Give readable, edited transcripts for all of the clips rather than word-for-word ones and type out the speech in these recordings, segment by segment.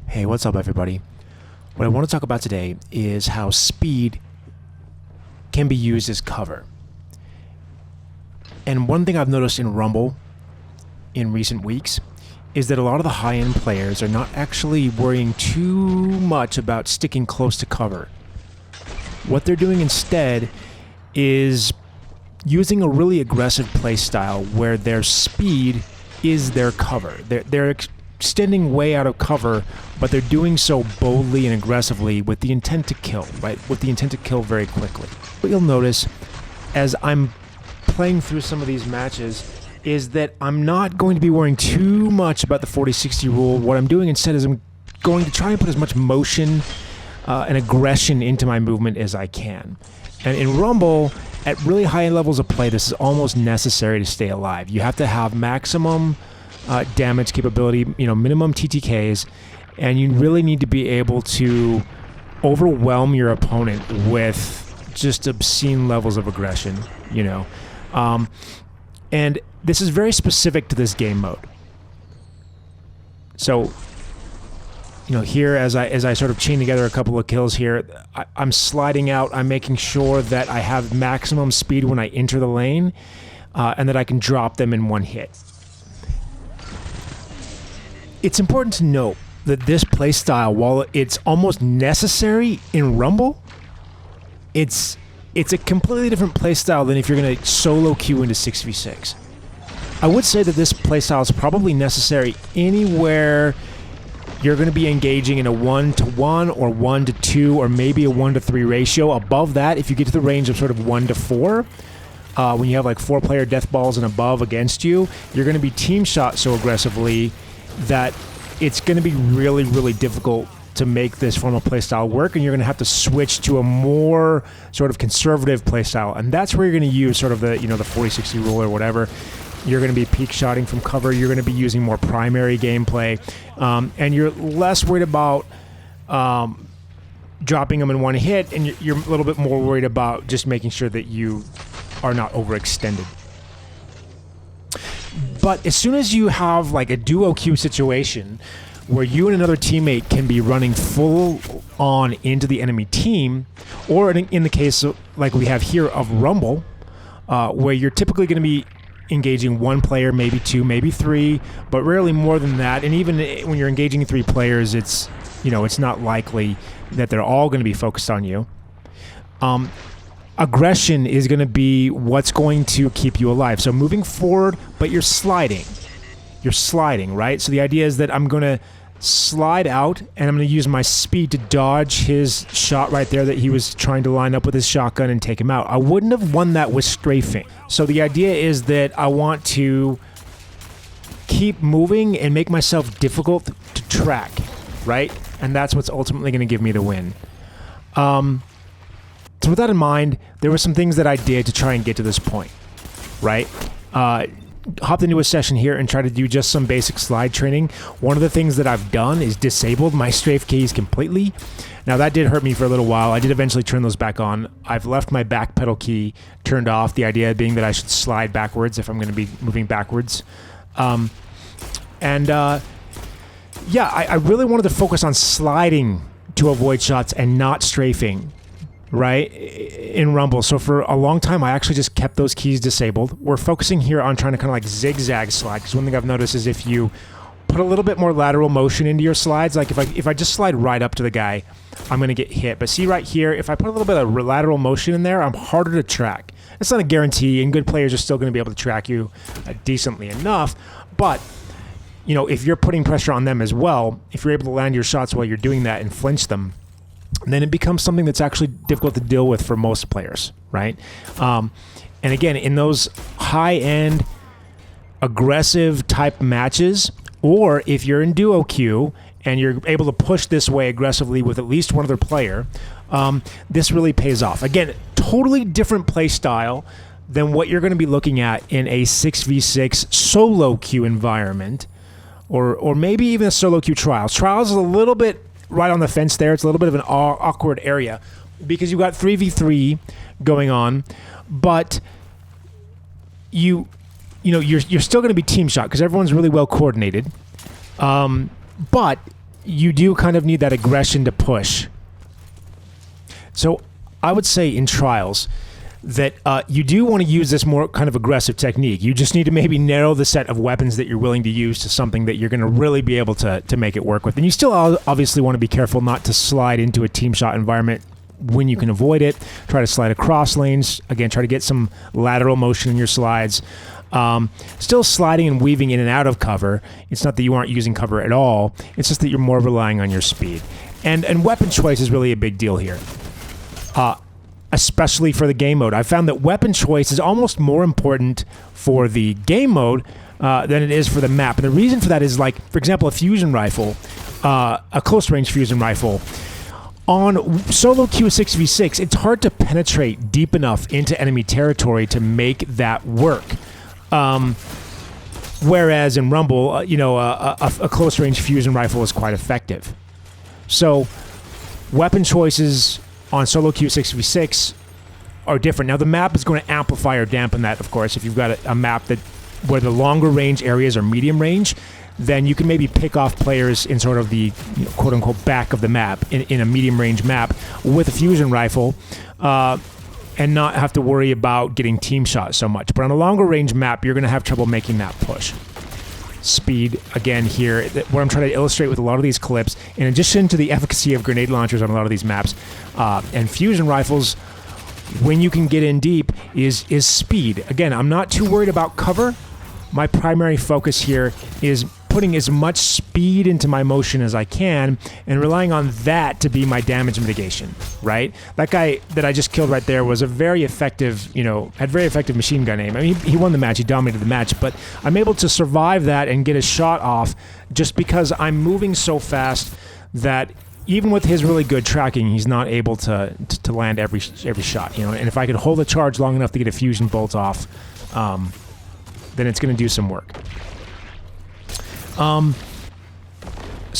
Hey, what's up, everybody? What I want to talk about today is how speed can be used as cover. And one thing I've noticed in Rumble in recent weeks is that a lot of the high-end players are not actually worrying too much about sticking close to cover. What they're doing instead is using a really aggressive play style where their speed is their cover. They're extending way out of cover, but they're doing so boldly and aggressively with the intent to kill, right? With the intent to kill very quickly. What you'll notice as I'm playing through some of these matches is that I'm not going to be worrying too much about the 40-60 rule. What I'm doing instead is I'm going to try and put as much motion and aggression into my movement as I can. And in Rumble, at really high levels of play, this is almost necessary to stay alive. You have to have maximum damage capability, minimum TTKs, and you really need to be able to overwhelm your opponent with just obscene levels of aggression, and this is very specific to this game mode. So, here as I sort of chain together a couple of kills here, I'm sliding out. I'm making sure that I have maximum speed when I enter the lane, and that I can drop them in one hit. It's important to note that this playstyle, while it's almost necessary in Rumble, it's a completely different playstyle than if you're going to solo queue into 6v6. I would say that this playstyle is probably necessary anywhere you're going to be engaging in a 1-to-1 or 1-to-2 or maybe a 1-to-3 ratio. Above that, if you get to the range of sort of 1-to-4, when you have like 4-player death balls and above against you, you're going to be team shot so aggressively that it's going to be really, really difficult to make this form of playstyle work, and you're going to have to switch to a more sort of conservative playstyle, and that's where you're going to use sort of the the 40-60 rule or whatever. You're going to be peak shotting from cover. You're going to be using more primary gameplay, and you're less worried about dropping them in one hit, and you're a little bit more worried about just making sure that you are not overextended. But as soon as you have like a duo queue situation where you and another teammate can be running full on into the enemy team, or in the case of, like we have here of Rumble, where you're typically going to be engaging one player, maybe two, maybe three, but rarely more than that. And even when you're engaging 3 players, it's not likely that they're all going to be focused on you. Aggression is going to be what's going to keep you alive. So moving forward, but you're sliding. You're sliding, right? So the idea is that I'm going to slide out, and I'm going to use my speed to dodge his shot right there that he was trying to line up with his shotgun and take him out. I wouldn't have won that with strafing. So the idea is that I want to keep moving and make myself difficult to track, right? And that's what's ultimately going to give me the win. So with that in mind, there were some things that I did to try and get to this point, right? Hopped into a session here and tried to do just some basic slide training. One of the things that I've done is disabled my strafe keys completely. Now that did hurt me for a little while. I did eventually turn those back on. I've left my back pedal key turned off, the idea being that I should slide backwards if I'm going to be moving backwards. I really wanted to focus on sliding to avoid shots and not strafing, right, in Rumble. So for a long time, I actually just kept those keys disabled. We're focusing here on trying to kind of like zigzag slide, because one thing I've noticed is if you put a little bit more lateral motion into your slides, like if I just slide right up to the guy, I'm going to get hit. But see right here, if I put a little bit of lateral motion in there, I'm harder to track. It's not a guarantee, and good players are still going to be able to track you decently enough. But if you're putting pressure on them as well, if you're able to land your shots while you're doing that and flinch them, then it becomes something that's actually difficult to deal with for most players, right? And again, in those high-end, aggressive type matches, or if you're in duo queue and you're able to push this way aggressively with at least one other player, this really pays off. Again, totally different play style than what you're going to be looking at in a 6v6 solo queue environment, or maybe even a solo queue trials. Trials is a little bit right on the fence there. It's a little bit of an awkward area because you've got 3v3 going on, but you're still going to be team shot because everyone's really well coordinated. But you do kind of need that aggression to push. So I would say in trials that you do want to use this more kind of aggressive technique. You just need to maybe narrow the set of weapons that you're willing to use to something that you're going to really be able to make it work with. And you still obviously want to be careful not to slide into a team shot environment when you can avoid it. Try to slide across lanes. Again, try to get some lateral motion in your slides. Still sliding and weaving in and out of cover. It's not that you aren't using cover at all. It's just that you're more relying on your speed. And weapon choice is really a big deal here. Especially for the game mode. I found that weapon choice is almost more important for the game mode than it is for the map. And the reason for that is, like, for example, a fusion rifle, a close-range fusion rifle. On solo queue 6v6, it's hard to penetrate deep enough into enemy territory to make that work. Whereas in Rumble, a close-range fusion rifle is quite effective. So weapon choices on solo queue 6v6 are different. Now, the map is going to amplify or dampen that, of course. If you've got a map where the longer range areas are medium range, then you can maybe pick off players in sort of the quote-unquote back of the map in a medium range map with a fusion rifle and not have to worry about getting team shot so much. But on a longer range map, you're going to have trouble making that push. Speed, again, here, what I'm trying to illustrate with a lot of these clips, in addition to the efficacy of grenade launchers on a lot of these maps, and fusion rifles, when you can get in deep, is speed. Again, I'm not too worried about cover. My primary focus here is putting as much speed into my motion as I can and relying on that to be my damage mitigation, right? That guy that I just killed right there was a very effective, had very effective machine gun aim. I mean, he won the match, he dominated the match, but I'm able to survive that and get a shot off just because I'm moving so fast that even with his really good tracking, he's not able to land every shot, And if I could hold a charge long enough to get a fusion bolt off, then it's going to do some work. So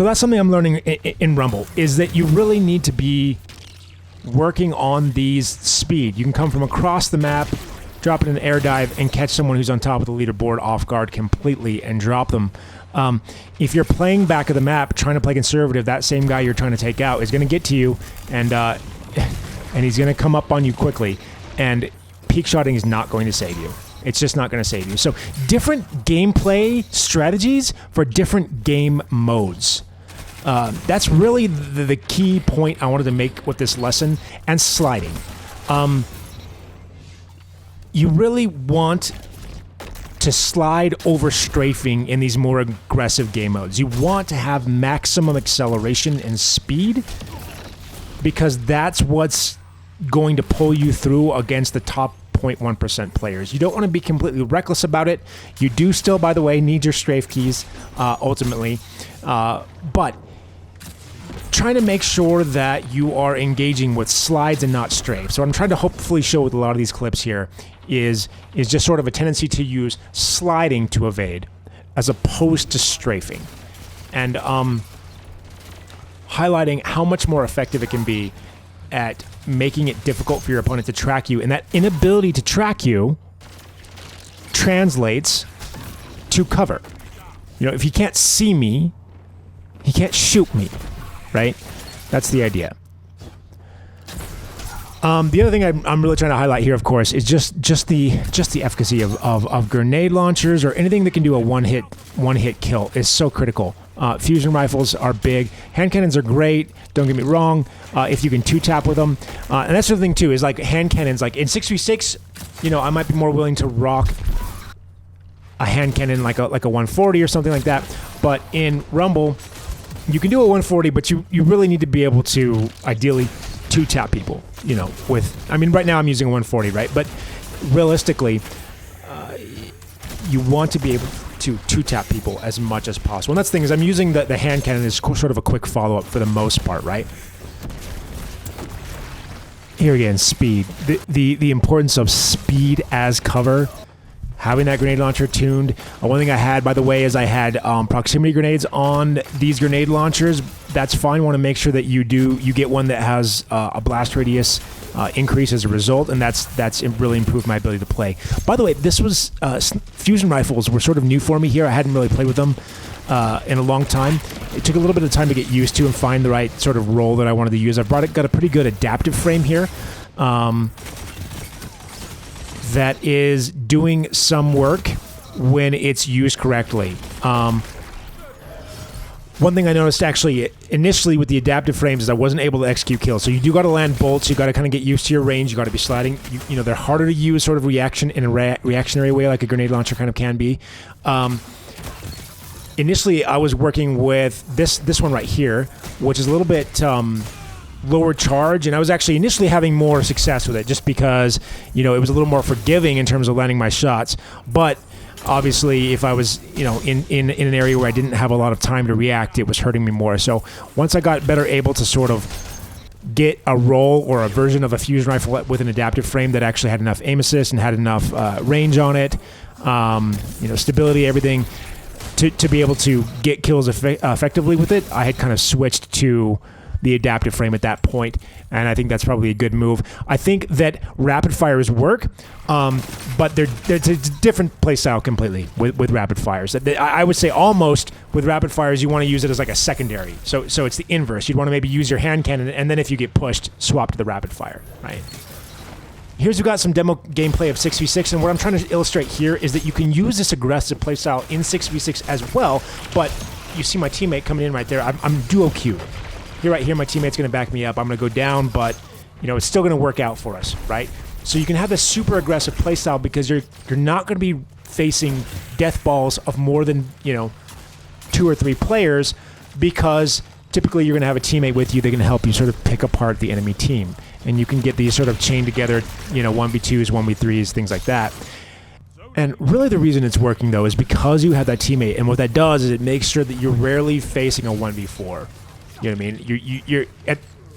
that's something I'm learning in Rumble, is that you really need to be working on these speed. You can come from across the map, drop it in an air dive, and catch someone who's on top of the leaderboard off guard completely and drop them. If you're playing back of the map, trying to play conservative, that same guy you're trying to take out is going to get to you, and he's going to come up on you quickly, and peak shotting is not going to save you. It's just not going to save you. So different gameplay strategies for different game modes. That's really the key point I wanted to make with this lesson. And sliding. You really want to slide over strafing in these more aggressive game modes. You want to have maximum acceleration and speed because that's what's going to pull you through against the top 0.1% players. You don't want to be completely reckless about it. You do still, by the way, need your strafe keys ultimately, but trying to make sure that you are engaging with slides and not strafe. So what I'm trying to hopefully show with a lot of these clips here is just sort of a tendency to use sliding to evade as opposed to strafing, and highlighting how much more effective it can be at making it difficult for your opponent to track you, and that inability to track you translates to cover. If he can't see me, he can't shoot me, right? That's the idea. The other thing I'm really trying to highlight here, of course, is just the efficacy of grenade launchers or anything that can do a one hit kill is so critical. Fusion rifles are big. Hand cannons are great. Don't get me wrong. If you can two-tap with them, and that's the other thing too is like hand cannons. Like in 6v6, I might be more willing to rock a hand cannon like a 140 or something like that. But in Rumble, you can do a 140, but you really need to be able to ideally two-tap people. Right now I'm using a 140, right? But realistically, you want to be able to two-tap people as much as possible. And that's the thing is I'm using the hand cannon as sort of a quick follow-up for the most part, right? Here again, speed. The importance of speed as cover. Having that grenade launcher tuned. One thing I had, by the way, is I had proximity grenades on these grenade launchers. That's fine. You want to make sure that you get one that has a blast radius increase as a result, and that's really improved my ability to play. By the way, this was fusion rifles were sort of new for me here. I hadn't really played with them in a long time, It took a little bit of time to get used to and find the right sort of role that I wanted to use. I've got a pretty good adaptive frame here. That is doing some work when it's used correctly. One thing I noticed actually initially with the adaptive frames is I wasn't able to execute kills. So you do got to land bolts. You got to kind of get used to your range. You got to be sliding. You know, they're harder to use sort of reaction in a reactionary way, like a grenade launcher kind of can be. Initially, I was working with this one right here, which is a little bit lower charge, and I was actually initially having more success with it just because, you know, it was a little more forgiving in terms of landing my shots. But obviously, if I was, you know, in an area where I didn't have a lot of time to react, it was hurting me more. So once I got better able to sort of get a roll or a version of a fusion rifle with an adaptive frame that actually had enough aim assist and had enough range on it, you know, stability, everything, to be able to get kills effectively with it, I had kind of switched to the adaptive frame at that point, and I think that's probably a good move. I think that rapid fires work, but it's a different play style completely with rapid fires. I would say almost with rapid fires, you want to use it as like a secondary. So it's the inverse. You'd want to maybe use your hand cannon, and then if you get pushed, swap to the rapid fire, right? Here's we've got some demo gameplay of 6v6, and what I'm trying to illustrate here is that you can use this aggressive playstyle in 6v6 as well, but you see my teammate coming in right there. I'm duo Q. Here, right here, my teammate's going to back me up. I'm going to go down, but, you know, it's still going to work out for us, right? So you can have this super aggressive playstyle because you're not going to be facing death balls of more than, you know, 2 or 3 players, because typically you're going to have a teammate with you. They're going to help you sort of pick apart the enemy team, and you can get these sort of chained together, you know, 1v2s, 1v3s, things like that. And really the reason it's working, though, is because you have that teammate, and what that does is it makes sure that you're rarely facing a 1v4. You know what I mean?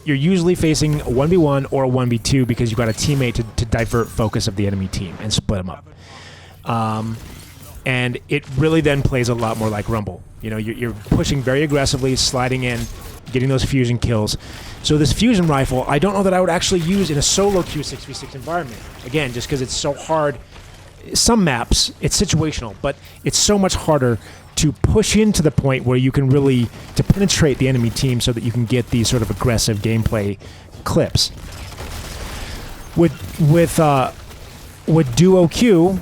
You're usually facing a 1v1 or a 1v2 because you've got a teammate to divert focus of the enemy team and split them up. And it really then plays a lot more like Rumble. You know, you're pushing very aggressively, sliding in, getting those fusion kills. So this fusion rifle, I don't know that I would actually use in a solo queue 6v6 environment. Again, just because it's so hard. Some maps, it's situational, but it's so much harder to push into the point where you can really to penetrate the enemy team so that you can get these sort of aggressive gameplay clips. With duo Q,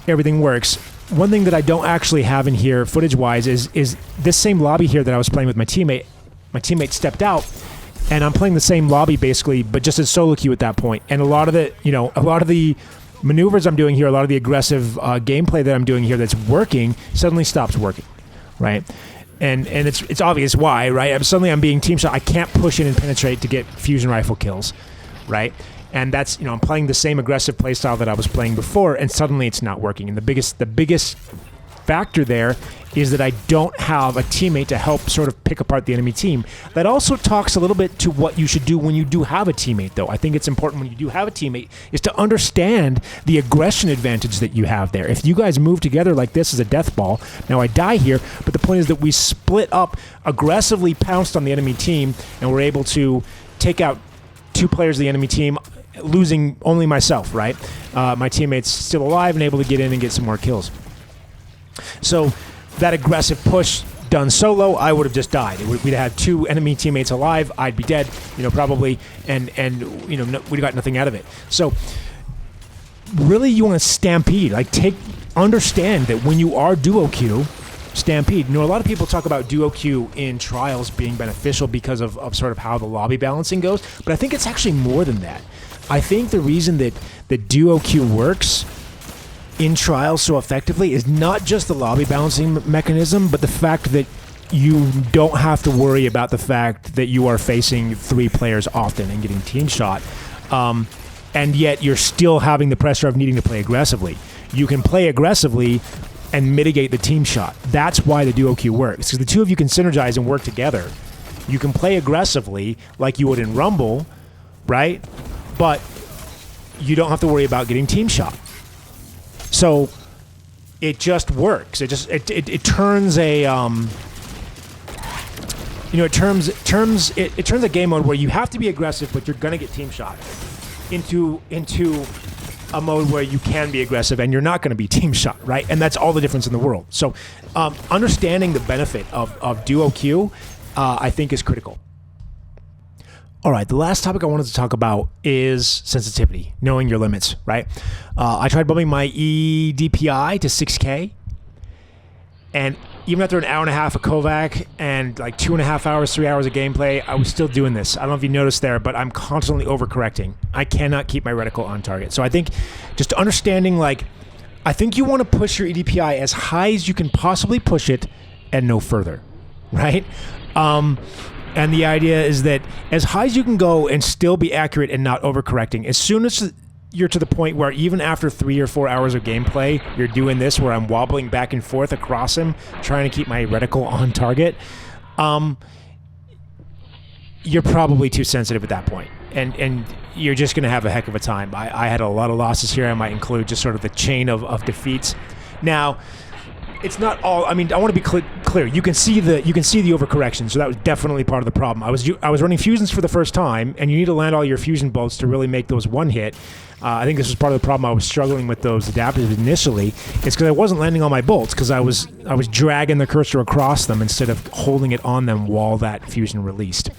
everything works. One thing that I don't actually have in here footage-wise is this same lobby here that I was playing with my teammate. My teammate stepped out, and I'm playing the same lobby basically, but just as solo queue at that point. And a lot of the maneuvers I'm doing here, a lot of the aggressive gameplay that I'm doing here that's working suddenly stops working, right? And it's obvious why, right? Suddenly I'm being team shot. I can't push in and penetrate to get fusion rifle kills, right? And that's, you know, I'm playing the same aggressive playstyle that I was playing before, and suddenly it's not working. And the biggest factor there is that I don't have a teammate to help sort of pick apart the enemy team. That also talks a little bit to what you should do when you do have a teammate, though. I think it's important when you do have a teammate is to understand the aggression advantage that you have there. If you guys move together like this as a death ball, now I die here, but the point is that we split up, aggressively pounced on the enemy team, and we're able to take out 2 players of the enemy team, losing only myself, right? My teammate's still alive and able to get in and get some more kills. So that aggressive push done solo, I would have just died. We'd have had 2 enemy teammates alive. I'd be dead, you know, probably, and you know, we got nothing out of it. So really, you want to stampede. Like, understand that when you are duo queue, stampede. You know, a lot of people talk about duo queue in trials being beneficial because of sort of how the lobby balancing goes, but I think it's actually more than that. I think the reason that the duo queue works in trials so effectively is not just the lobby balancing mechanism, but the fact that you don't have to worry about the fact that you are facing 3 players often and getting team shot, and yet you're still having the pressure of needing to play aggressively. You can play aggressively and mitigate the team shot. That's why the duo queue works, because the 2 of you can synergize and work together. You can play aggressively like you would in Rumble, right? But you don't have to worry about getting team shot. So it just works. It turns a it turns a game mode where you have to be aggressive, but you're gonna get team shot into a mode where you can be aggressive and you're not going to be team shot, right? And that's all the difference in the world. So understanding the benefit of duo Q, I think is critical. All right, the last topic I wanted to talk about is sensitivity, knowing your limits, right? I tried bumping my EDPI to 6K, and even after an hour and a half of Kovac and like 2.5 hours, 3 hours of gameplay, I was still doing this. I don't know if you noticed there, but I'm constantly overcorrecting. I cannot keep my reticle on target. So I think just understanding, like, I think you want to push your EDPI as high as you can possibly push it and no further, right? And the idea is that as high as you can go and still be accurate and not overcorrecting. As soon as you're to the point where even after 3 or 4 hours of gameplay, you're doing this where I'm wobbling back and forth across him, trying to keep my reticle on target, you're probably too sensitive at that point. And you're just going to have a heck of a time. I had a lot of losses here. I might include just sort of the chain of defeats. Now, it's not all. I mean, I want to be clear. You can see the overcorrection, so that was definitely part of the problem. I was running fusions for the first time, and you need to land all your fusion bolts to really make those one hit. I think this was part of the problem. I was struggling with those adapters initially. It's because I wasn't landing all my bolts because I was dragging the cursor across them instead of holding it on them while that fusion released.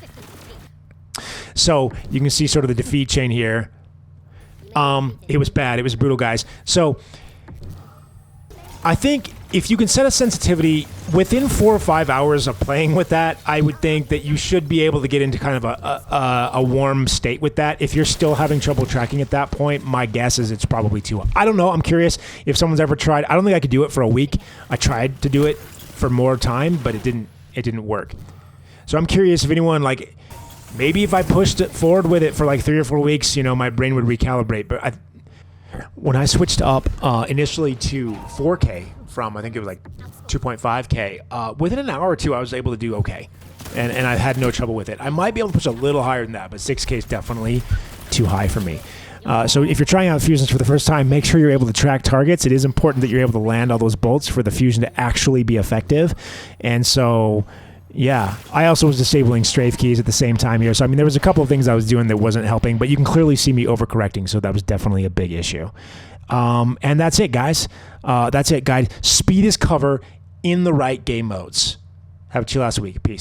So you can see sort of the defeat chain here. It was bad. It was brutal, guys. So I think if you can set a sensitivity within 4 or 5 hours of playing with that, I would think that you should be able to get into kind of a warm state with that. If you're still having trouble tracking at that point, my guess is it's probably too. I don't know. I'm curious if someone's ever tried. I don't think I could do it for a week. I tried to do it for more time, but it didn't work. So I'm curious if anyone, like, maybe if I pushed it forward with it for like 3 or 4 weeks, my brain would recalibrate. But when I switched up initially to 4K from, I think it was like 2.5K, within an hour or two, I was able to do okay. And I had no trouble with it. I might be able to push a little higher than that, but 6K is definitely too high for me. So if you're trying out fusions for the first time, make sure you're able to track targets. It is important that you're able to land all those bolts for the fusion to actually be effective. And so, yeah, I also was disabling strafe keys at the same time here. So, I mean, there was a couple of things I was doing that wasn't helping, but you can clearly see me overcorrecting. So that was definitely a big issue. And that's it, guys. That's it, guys. Speed is cover in the right game modes. Have a chill last week. Peace.